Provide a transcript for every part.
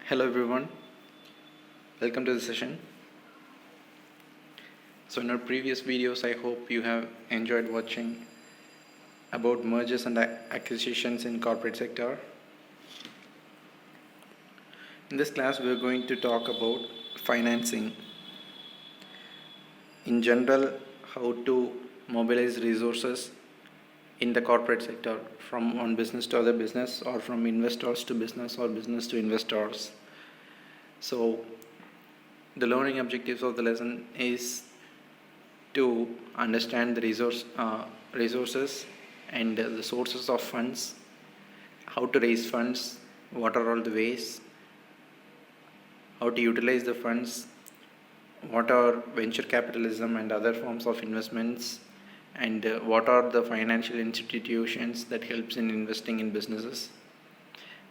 Hello everyone, welcome to the session. So in our previous videos, I hope you have enjoyed watching about mergers and acquisitions in corporate sector. In this class, we are going to talk about financing. In general, how to mobilize resources in the corporate sector from one business to other business, or from investors to business, or business to investors. So the learning objectives of the lesson is to understand the resources and the sources of funds, how to raise funds, what are all the ways, how to utilize the funds, what are venture capitalism and other forms of investments, and what are the financial institutions that helps in investing in businesses,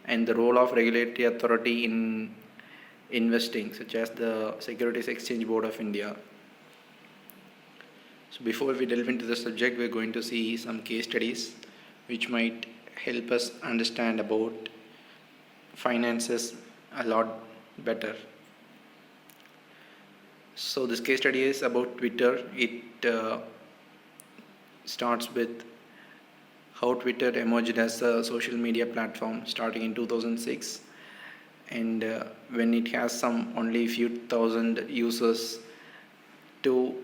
and the role of regulatory authority in investing, such as the Securities Exchange Board of India. So before we delve into the subject, we're going to see some case studies which might help us understand about finances a lot better. So this case study is about Twitter. It starts with how Twitter emerged as a social media platform starting in 2006, and when it has some only few thousand users to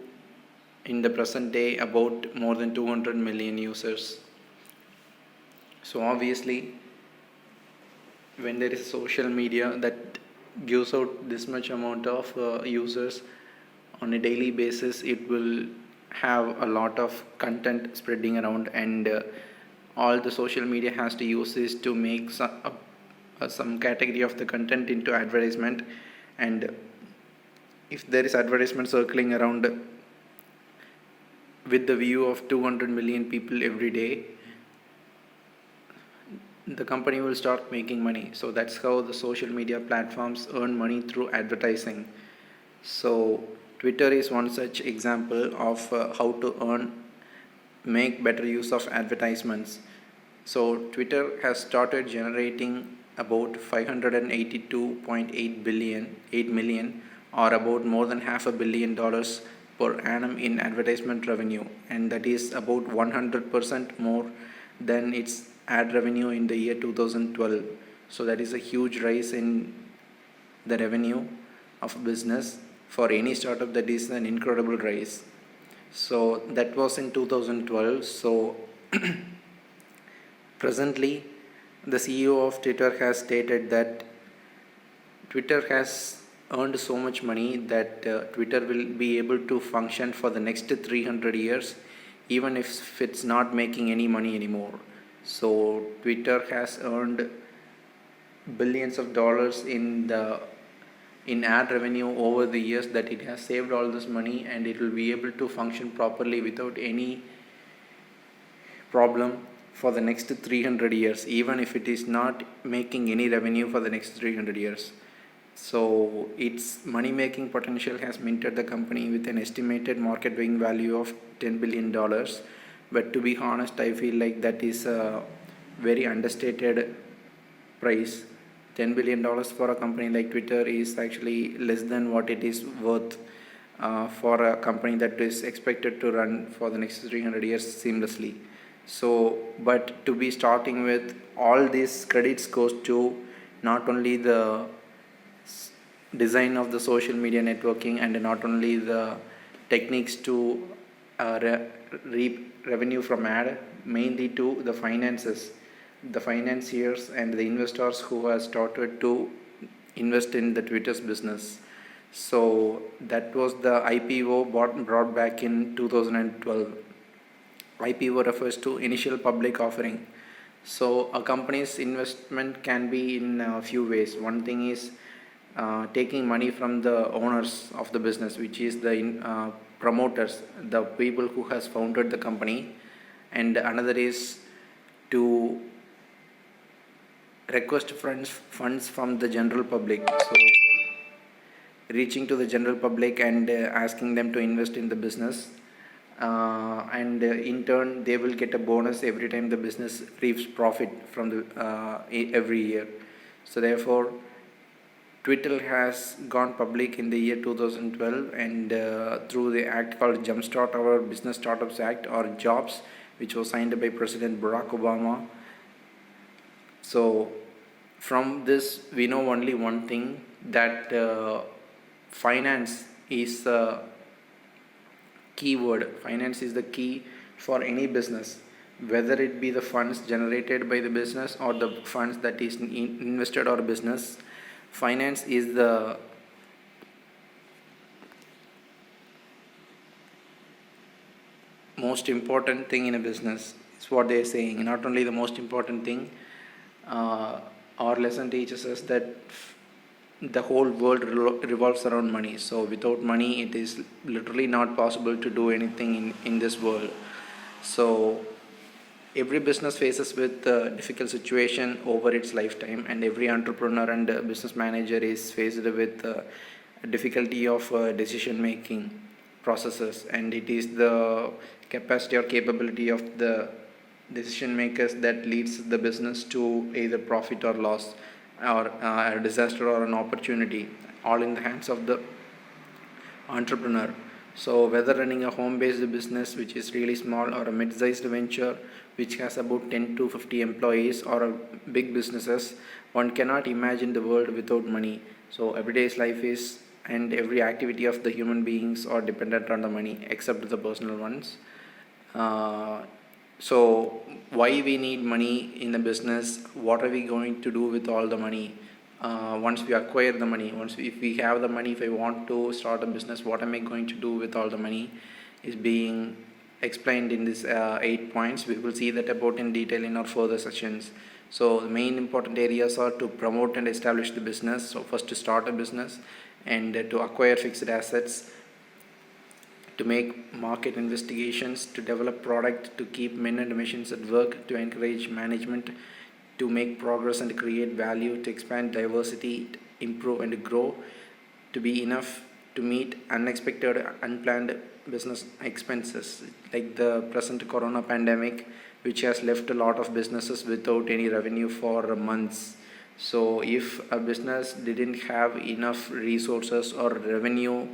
in the present day about more than 200 million users. So obviously, when there is social media that gives out this much amount of users on a daily basis, it will have a lot of content spreading around, and all the social media has to use is to make some category of the content into advertisement. And if there is advertisement circling around with the view of 200 million people every day, the company will start making money. So that's how the social media platforms earn money through advertising. So Twitter is one such example of how to make better use of advertisements. So Twitter has started generating about 582.8 million, or about more than $500 million per annum in advertisement revenue, and that is about 100% more than its ad revenue in the year 2012. So that is a huge rise in the revenue of a business. For any startup, that is an incredible rise. So that was in 2012. So presently, the CEO of Twitter has stated that Twitter has earned so much money that Twitter will be able to function for the next 300 years, even if it's not making any money anymore. So Twitter has earned billions of dollars in ad revenue over the years, that it has saved all this money, and it will be able to function properly without any problem for the next 300 years, even if it is not making any revenue for the next 300 years. So its money making potential has minted the company with an estimated market value of $10 billion. But to be honest, I feel like that is a very understated price. $10 billion for a company like Twitter is actually less than what it is worth for a company that is expected to run for the next 300 years seamlessly. So, but to be starting with, all these credits goes to not only the design of the social media networking, and not only the techniques to reap revenue from ad, mainly to the finances, the financiers and the investors who have started to invest in the Twitter's business. So that was the IPO brought back in 2012. IPO refers to initial public offering. So a company's investment can be in a few ways. One thing is taking money from the owners of the business, which is the promoters, the people who has founded the company, and another is to request funds from the general public. So reaching to the general public and asking them to invest in the business, and in turn they will get a bonus every time the business reaps profit from the every year. So therefore, Twitter has gone public in the year 2012, and through the act called Jumpstart Our Business Startups Act, or JOBS, which was signed by President Barack Obama. So from this we know only one thing, that finance is the key word. Finance is the key for any business, whether it be the funds generated by the business or the funds that is invested or business. Finance is the most important thing in a business, is what they are saying. Not only the most important thing, our lesson teaches us that the whole world revolves around money. So without money it is literally not possible to do anything in this world. So every business faces with difficult situation over its lifetime, and every entrepreneur and business manager is faced with difficulty of decision making processes, and it is the capacity or capability of the decision makers that leads the business to either profit or loss, or a disaster or an opportunity, all in the hands of the entrepreneur. So whether running a home-based business which is really small, or a mid-sized venture which has about 10 to 50 employees, or a big businesses, one cannot imagine the world without money. So everyday's life is, and every activity of the human beings are dependent on the money, except the personal ones. So why we need money in a business? What are we going to do with all the money? Once we acquire the money, if we have the money, if I want to start a business, what am I going to do with all the money, is being explained in this 8 points. We will see that about in detail in our further sessions. So the main important areas are to promote and establish the business. So first, to start a business, and to acquire fixed assets, to make market investigations, to develop product, to keep men and machines at work, to encourage management, to make progress and create value, to expand diversity, improve and grow, to be enough to meet unexpected, unplanned business expenses, like the present corona pandemic, which has left a lot of businesses without any revenue for months. So if a business didn't have enough resources or revenue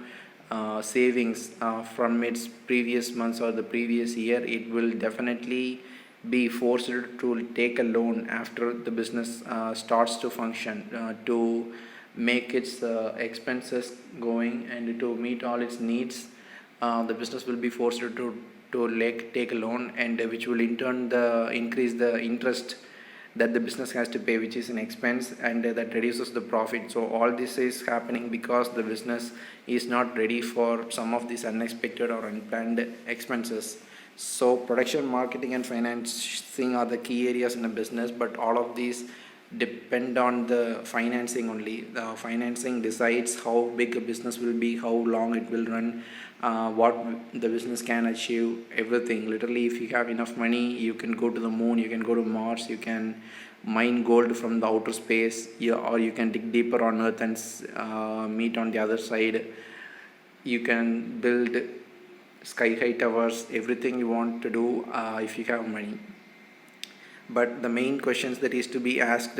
savings from its previous months or the previous year, it will definitely be forced to take a loan after the business starts to function, to make its expenses going, and to meet all its needs. The business will be forced to take a loan, and which will in turn increase the interest that the business has to pay, which is an expense, and that reduces the profit. So all this is happening because the business is not ready for some of these unexpected or unplanned expenses. So production, marketing and financing are the key areas in a business, but all of these depend on the financing only. The financing decides how big a business will be, how long it will run, what the business can achieve, everything. Literally, if you have enough money, you can go to the moon, you can go to Mars, you can mine gold from the outer space, or you can dig deeper on Earth and meet on the other side. You can build sky high towers, everything you want to do if you have money. But the main questions that is to be asked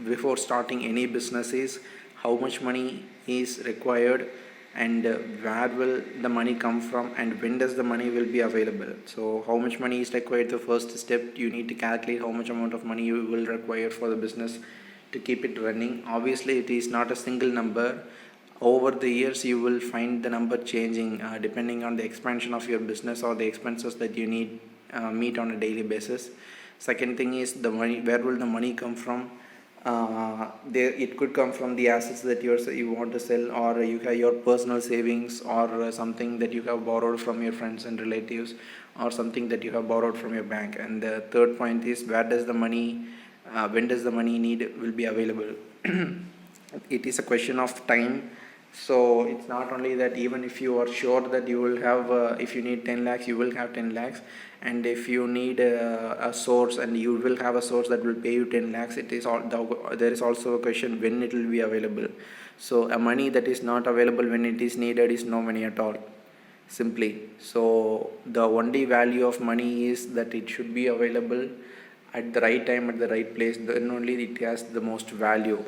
before starting any business is, how much money is required, and where will the money come from, and when does the money will be available. So how much money is required? The first step, you need to calculate how much amount of money you will require for the business to keep it running. Obviously it is not a single number. Over the years you will find the number changing depending on the expansion of your business or the expenses that you need meet on a daily basis. Second thing is the money. Where will the money come from? It could come from the assets that you want to sell, or you have your personal savings, or something that you have borrowed from your friends and relatives, or something that you have borrowed from your bank. And the third point is, where does the money when does the money will be available. It is a question of time. So it's not only that, even if you are sure that you will have if you need 10 lakhs, you will have 10 lakhs, and if you need a source, and you will have a source that will pay you 10 lakhs, it is there is also a question when it will be available. So a money that is not available when it is needed is no money at all, simply. So the only value of money is that it should be available at the right time, at the right place, then only it has the most value.